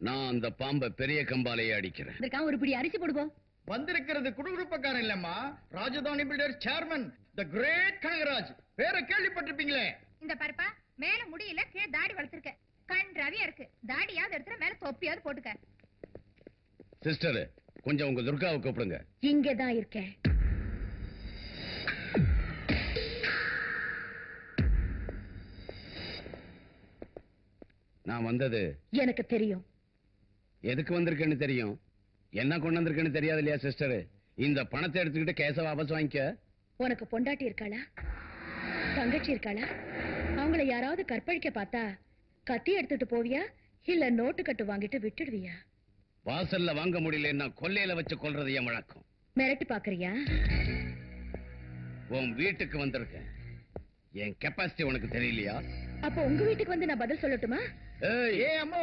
நான் அந்த பாம்பை பெரிய கம்பாலேயே அடிக்கிறேன். இதுக்காக ஒரு பிடி அரிசி போடுவோம். வந்திருக்கிறது குடுகுடுப்பக்காரன் இல்லம்மா, ராஜதானி பில்டர் சேர்மன் தி கிரேட் கனகராஜ். பேர கேள்விப்பட்டிருப்பீங்களே. இந்த பருப்பா மேல முடியல, கீழே தாடி வளர்த்திருக்க. கண் ரவியா இருக்கு. தாடியாவது எடுத்துற, மேல தொப்பியாவது போட்டுக்க. சிஸ்டர், கொஞ்சம் உங்க துர்காவை கூப்பிடுங்க. இங்கதான் இருக்கேன். நான் வந்தது எனக்கு தெரியும். எதுக்கு வந்திருக்கேன்னு தெரியும், என்ன கொண்டு வந்திருக்கேன்னு தெரியாது இல்லையா சிஸ்டர்? இந்த பணத்தை எடுத்துக்கிட்டு கேஸ வாபஸ் வாங்கிக்க. உனக்கு பொண்டாட்டி இருக்காளா, தங்கச்சி இருக்காளா? அவங்கள யாராவது கற்பழிக்க பார்த்தா கத்தி எடுத்துட்டு போவியா, இல்ல நோட்டு கட்டு வாங்கிட்டு விட்டுடுவியா? வாசல்ல வாங்க முடியலன்னா கொல்லையில வச்சு கொல்றது என் வழக்கம். மிரட்டி பாக்குறியா? உன் வீட்டுக்கு வந்திருக்கேன். என் கெப்பாசிட்டி உனக்கு தெரியலையா? அப்ப உங்க வீட்டுக்கு வந்து நான் பதில் சொல்லட்டுமா? ஏ அம்மோ,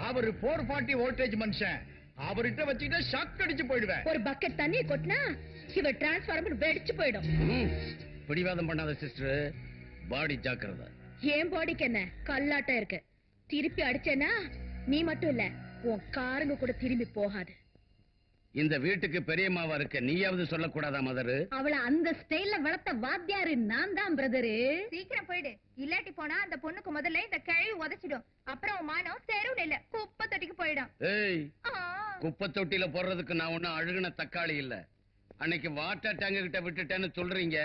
அவரு 440 வோல்டேஜ் மனுஷன். அவர்கிட்ட வச்சுக்கிட்ட ஷாக் அடிச்சு போயிடுவேன். ஒரு பக்கெட் தண்ணி கொட்டினா இவ டிரான்ஸ்பார்மர் வெடிச்சு போயிடும். பிடிவாதம் பண்ணாத சிஸ்டர், பாடி ஜாக்கிரதை. என் பாடிக்கு என்ன கல்லாட்டம் இருக்கு. திருப்பி அடிச்சேன்னா நீ மட்டும் இல்ல, உன் காருங்க கூட திரும்பி போகாது. இந்த வீட்டுக்கு பெரியம்மாவா இருக்க, நீயாவது சொல்லக்கூடாதா மதரு? அவளை அந்த ஸ்டைல்ல வளர்த்த வாத்தியாரு நான் தான் பிரதரு. சீக்கிரம் போயிடு, இல்லாட்டி போனா அந்த பொண்ணுக்கு முதல்ல இந்த கிழவி உதைச்சிடும். அப்புறம் மானம் தெருவுல இல்ல, குப்பை தொட்டிக்கு போயிடும். ஏய், குப்பை தொட்டில போடுறதுக்கு நான் ஒன்னும் அழுகுன தக்காளி இல்ல. அன்னைக்கு வாட்டர் டேங்க் கிட்ட விட்டுட்டேன்னு சொல்றீங்க,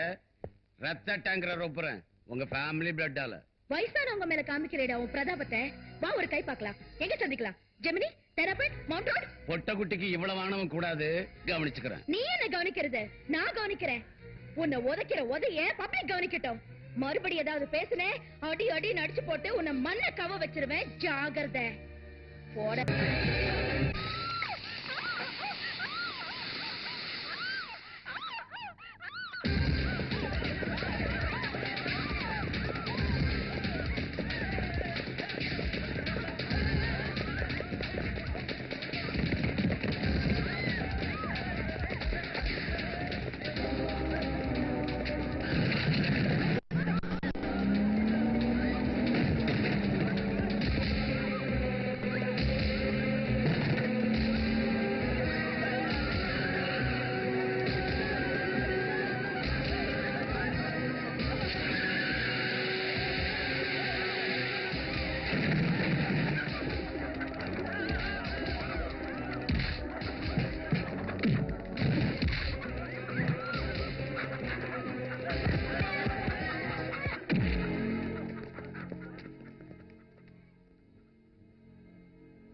ரத்த டேங்கரை ரொப்புறேன் உங்க ஃபேமிலி பிளட்டால. வயசானவங்க மேல காமிக்கிறேடா உன் பிரதாபத்தை. வா ஒரு கை பார்க்கலாம். எங்க சந்திக்கலாம்? ஜெமினி, தெரபட், மவுண்ட் ரோட். பொட்ட குட்டிக்கு இவ்வளவு ஆணவம் கூடாது, கவனிச்சுக்கிறேன். நீ என்ன கவனிக்கிறது? நான் கவனிக்கிறேன். உன்னை உதைக்கிற உதைய பப்ளிக் கவனிக்கட்டும். மறுபடியும் ஏதாவது பேசுனே, அடி அடி நடிச்சு போட்டு உன்னை மண்ண கவ வச்சிருவேன். ஜாகிரதை. போட.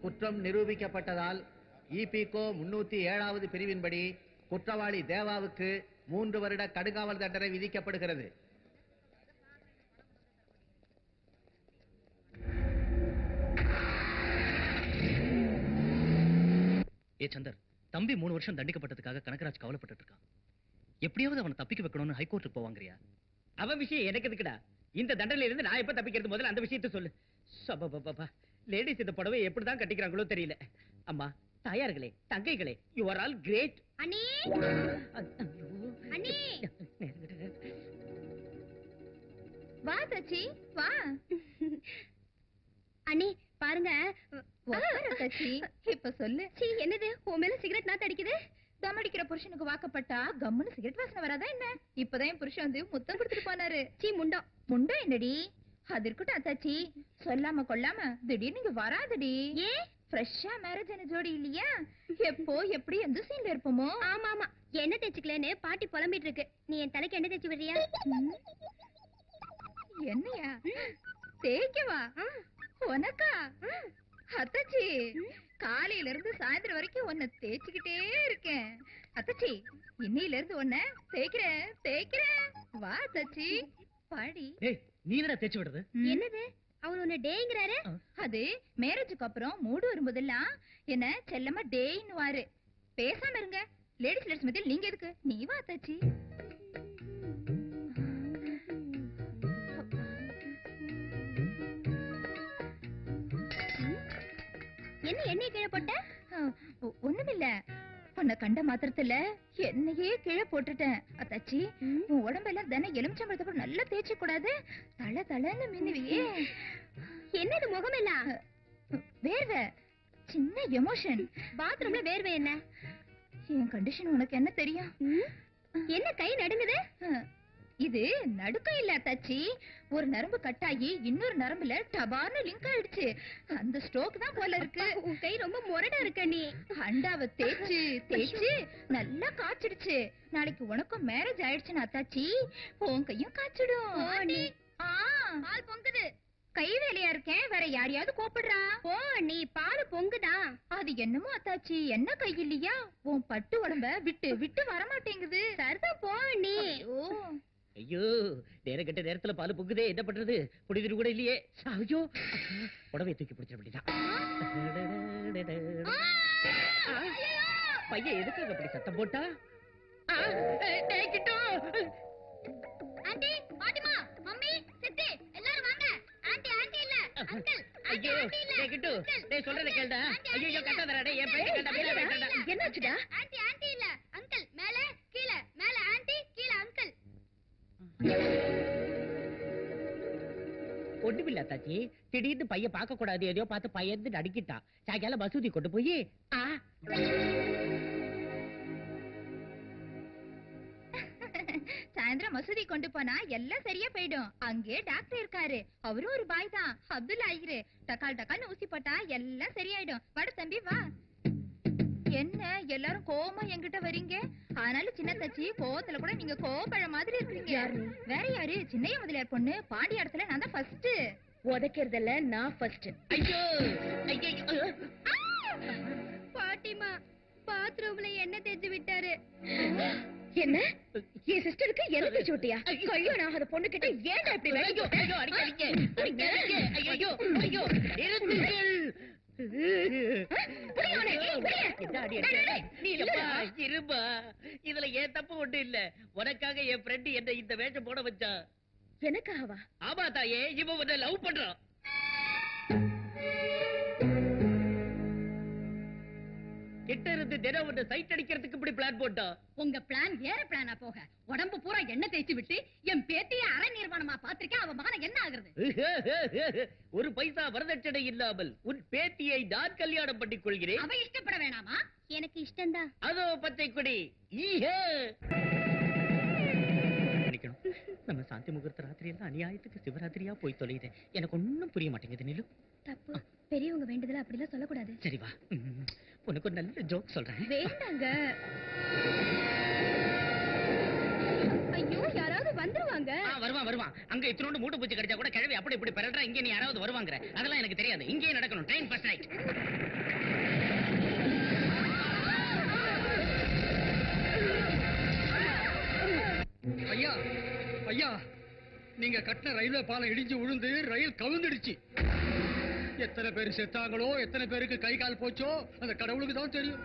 குற்றம் நிரூபிக்கப்பட்டதால் இபிகோ 307வது பிரிவின்படி குற்றவாளி தேவாவுக்கு 3 வருட கடுங்காவல் தண்டனை விதிக்கப்படுகிறது. ஏ சந்தர், தம்பி 3 வருஷம் தண்டிக்கப்பட்டதுக்காக கனகராஜ் கவலைப்பட்டு இருக்கான். எப்படியாவது அவனை தப்பிக்க வைக்கணும்னு ஹைகோர்ட்டுக்கு போவாங்கறியா? அவன் விஷயம் எனக்கு எதுக்குடா? இந்த தண்டனையில இருந்து நான் எப்ப தப்பிக்கிறது? முதல்ல அந்த விஷயத்தை சொல்லு. சபபபா, லேடிஸ் இந்த புடவை எப்படிதான் கட்டிக்கிறாங்களோ தெரியல. அம்மா, தாயார்களே, தங்கைகளே, யூ ஆர் ஆல் கிரேட். அண்ணி, அண்ணி, வா தச்சி, வா. அண்ணி பாருங்க. தச்சி, இப்ப சொல்லு. என்னது உன் மேல சிகரெட் நாத்து அடிக்குது? தம் அடிக்கிற புருஷனுக்கு வாக்கப்பட்டா கம்முன்னு சிகரெட் வாசனை வராதா என்ன? இப்பதான் என் புருஷன் வந்து முத்தம் கொடுத்துட்டு போனாரு. முண்டம் முண்டம் என்னடி? அது இருக்கட்டும் அத்தாச்சி, சொல்லாம கொள்ளாம திடீர்னு இங்க வராதடி. ஏன்? ஃப்ரெஷ்ஷா மேரேஜ் ஆன ஜோடி இல்லையா? எப்போ எப்படி எந்த சீன்ல இருப்போமோ? ஆமா ஆமா, என்ன தேய்ச்சிக்கலன்னு பாட்டி புலம்பிட்டு இருக்கு. நீ என் தலைக்கு என்ன தேய்ச்சி விடுறியா? என்னையா தேய்க்கவா? உனக்கா? அத்தாச்சி, காலையில இருந்து சாயந்தரம் வரைக்கும் உன்னை தேய்ச்சிக்கிட்டே இருக்கேன். அத்தாச்சி, இன்னையில இருந்து உன்னை தேய்க்கிறேன் தேய்க்கிறேன். வா அத்தாச்சி, பாடி. ஏய், நீ என்னடா தேய்ச்சி விடுறது? என்னது அவர் உன்னை டேங்கிறாரு? அது மேரேஜுக்கு அப்புறம் மூடு வரும்போதெல்லாம் என்ன செல்லமா டேன்னு வாரு. பேசாம இருங்க. லேடிஸ் லேடிஸ் மத்தியில் நீங்க எதுக்கு? நீ வா அத்தாச்சி. என்ன எண்ணெய் கீழே போட்ட? ஒண்ணுமில்ல, உன்னை கண்ட மாத்திரத்துல என்னையே கீழே போட்டுட்டேன். அத்தாச்சி, உன் உடம்பெல்லாம் தினம் எலுமிச்சம்பழத்தை நல்லா தேய்ச்சி கூடாது? தல தலன்னு மின்னுவியே. என்னது முகமெல்லாம் வேர்வை? சின்ன எமோஷன். பாத்ரூம்ல வேர்வை என்ன? என் கண்டிஷன் உனக்கு என்ன தெரியும்? என்ன கை நடுங்குது? இது நடுக்கம் இல்ல அத்தாச்சி. ஒரு நரம்பு கட்டாயி இன்னொரு நரம்புல டபார்னு லிங்க் ஆயிடுச்சு. அந்த ஸ்ட்ரோக் தான் போல இருக்கு. உன் கை ரொம்ப முரடா இருக்க நீ. அண்டாவை தேய்ச்சு தேய்ச்சு நல்லா காய்ச்சிடுச்சு. நாளைக்கு உனக்கும் மேரேஜ் ஆயிடுச்சுன்னு அத்தாச்சி உன் கையும் காய்ச்சிடும். பால் பொங்குது. கை வேலையா இருக்கேன், வேற யாரையாவது கூப்பிடுறா. ஓ நீ பால் பொங்குதா? அது என்னமோ அத்தாச்சி, என்ன கை இல்லையா? உன் பட்டு உடம்ப விட்டு விட்டு வரமாட்டேங்குது. சரிதான் போ நீ. ஐயோ நேரம் கெட்ட நேரத்துல பால் பொங்குதே, என்ன பண்றது? புடிதிரு கூட இல்லையே. ஐயோ புடவை தூக்கி பிடிச்சிட வேண்டியதான். பையன் எதுக்காக அப்படி சத்தம் போட்டா? ஆண்டி, பாட்டிமா, மம்மி, சித்தி எல்லாரும் வாங்க. ஆண்டி ஆண்டி இல்ல, அங்கிள். ஐயோ டேய் கிட்டு, டேய் சொல்றத கேளுடா. ஐயோ கட்டாதடா டேய், என் பையன் கட்டா மேல வேண்டடா. என்னாச்சுடா? ஆண்டி ஆண்டி இல்ல, அங்கிள். மேல கீழ, மேல ஆண்டி, கீழ அங்கிள். ஒண்ணுமில்ல தாச்சி, திடீர்னு பையன் பார்க்க கூடாது எதையோ பார்த்து பயந்து நடுக்கிட்டான். சாயங்காலம் மசூதி கொண்டு போய் சாயந்தரம் மசூதி கொண்டு போனா எல்லாம் சரியா போயிடும். அங்கே டாக்டர் இருக்காரு, அவரும் ஒரு பாய் தான், அப்துல்லா ஐயரு. டக்கால் டக்கால்னு ஊசி போட்டா எல்லாம் சரியாயிடும். வட தம்பி வா. என்ன எல்லாரும் கோவமா என்கிட்ட வரீங்க? ஆனாலும் சின்ன தச்சி கோவத்துல கூட நீங்க கோவப்பழ மாதிரி இருக்கீங்க. வேற யாரு? சின்னைய முதலியார் பொண்ணு பாண்டியாடத்துல நான் தான் ஃபர்ஸ்ட். உதைக்கிறதுல நான் ஃபர்ஸ்ட். ஐயோ ஐயோ பாட்டிமா பாத்ரூம்ல என்ன தேய்ச்சு விட்டாரு. என்ன? என் சிஸ்டருக்கு என்ன தேய்ச்சு விட்டியா? கல்யாணம் ஆகாத பொண்ணு கிட்ட ஏன்டா இப்படி ஐயோ ஐயோ அடிக்காதீங்க அடிக்காதீங்க. ஐயோ ஐயோ நிறுத்துங்கள். இருபா இதுல ஏன் தப்பு ஒண்ணு இல்ல. உனக்காக என் ஃப்ரெண்ட் என்ன இந்த வேஷம் போட வச்சா. எனக்காகவா? ஆமா தாயே, இவன் உன்னை லவ் பண்றான். கிட்ட இருந்து தினம் உன்னை சைட் அடிக்கிறதுக்கு இப்படி பிளான் போட்டா. உங்க பிளான் வேற பிளானா போக உடம்பு பூரா எண்ணெய் தேய்ச்சி விட்டு என் பேத்திய அரை நிர்வாணமா பாத்திருக்கேன். அவ மகன என்ன ஆகுறது? ஒரு பைசா வரதட்சணை இல்லாமல் உன் பேத்தியை நான் கல்யாணம் பண்ணிக் கொள்கிறேன். அவ இஷ்டப்பட வேணாமா? எனக்கு இஷ்டம்தான். அதோ பச்சை கொடி. நம்ம சாந்தி முகூர்த்த ராத்திரி எல்லாம் அநியாயத்துக்கு சிவராத்திரியா போய் தொலையுது. எனக்கு ஒண்ணும் புரிய மாட்டேங்குது. நிலு தப்பு. பெரியவங்க வேண்டதுல அப்படிலாம் சொல்லக்கூடாது. சரி வா, உனக்கு ஒரு நல்ல ஜோக் சொல்றேன். வேண்டாங்க. ஐயோ யாராவது வந்துருவாங்க. வருவான் வருவான். அங்க இத்தனோண்டு மூட்டை பூச்சி கடிச்சா கூட கிழவி அப்படி இப்படி பரல்றா. இங்க நீ யாராவது வருவாங்க, அதெல்லாம் எனக்கு தெரியாது. இங்கே நடக்கணும். Train first right. ஐயா ஐயா, நீங்க கட்டின ரயில்வே பாலம் இடிஞ்சு விழுந்து ரயில் கவிழ்ந்துடுச்சு. எத்தனை பேர் செத்தாங்களோ, எத்தனை பேருக்கு கை கால் போச்சோ அந்த கடவுளுக்கு தான் தெரியும்.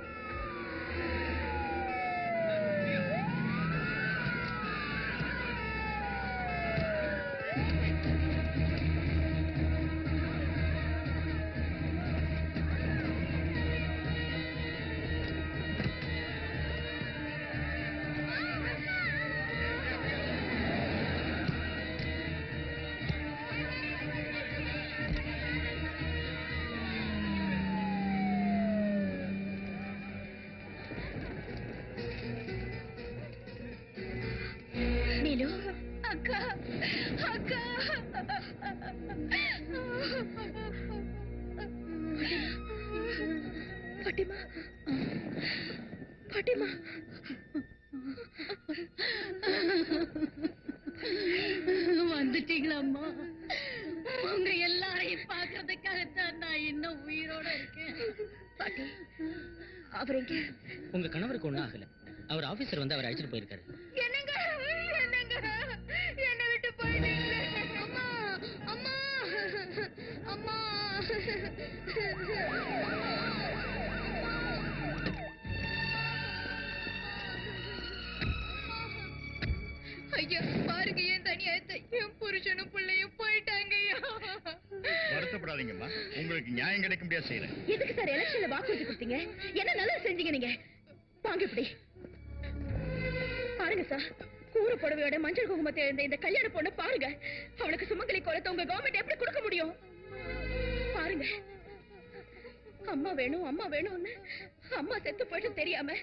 அக்கா அக்கா பாட்டிமா பாட்டிமா வந்துட்டீங்களா அம்மா? உங்க எல்லாரையும் பாக்குறதுக்காகத்தான் நான் இன்னும் உயிரோட இருக்கேன். பாட்டி அவர் எங்க? உங்க கணவருக்கு ஒண்ணும் ஆகல. அவர் ஆபீசர் வந்து அவர் அழைச்சிட்டு போயிருக்காரு. என்னங்க என்னங்க என்ன விட்டு போயிட்டீங்களே. அம்மா அம்மா அம்மா. ஐயா பாருங்க, என் தனியாத்த என் புருஷனும் பிள்ளையும் போயிட்டாங்க. வருத்தப்படாதீங்கம்மா, உங்களுக்கு நியாயம் கிடைக்க முடியாது செய்யறேன். எதுக்கு சார் எலெக்ஷன்ல வாக்குறுதி கொடுத்தீங்க? என்ன நல்லா செஞ்சீங்க நீங்க? வாங்க இப்படி பாருங்க சார். கூறு புடவையோட மஞ்சள் குங்குமத்தை எழுந்த இந்த கல்யாண பொண்ணு பாருங்க. அவளுக்கு சுமங்கலி கோலத்தை உங்க கவர்மெண்ட் எப்படி கொடுக்க முடியும்? பாருங்க அம்மா வேணும் அம்மா வேணும்னு அம்மா செத்து போயிட்டு தெரியாம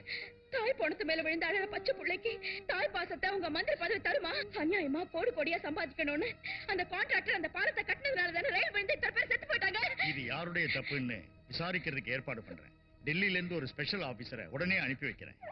தாய் போனத்து மேல விழுந்த அழற பச்சை பிள்ளைக்கு தாய் பாசத்தை உங்க மந்திர பதவி தருமா? அநியாயமா கோடி கோடியா சம்பாதிக்கணும்னு அந்த கான்ட்ராக்டர் அந்த பாலத்தை கட்டினதுனால தானே ரயில் விழுந்து இத்தனை பேர் செத்து போயிட்டாங்க. இது யாருடைய தப்புன்னு விசாரிக்கிறதுக்கு ஏற்பாடு பண்றேன். டெல்லியில இருந்து ஒரு ஸ்பெஷல் ஆபீசரை உடனே அனுப்பி வைக்கிறேன்.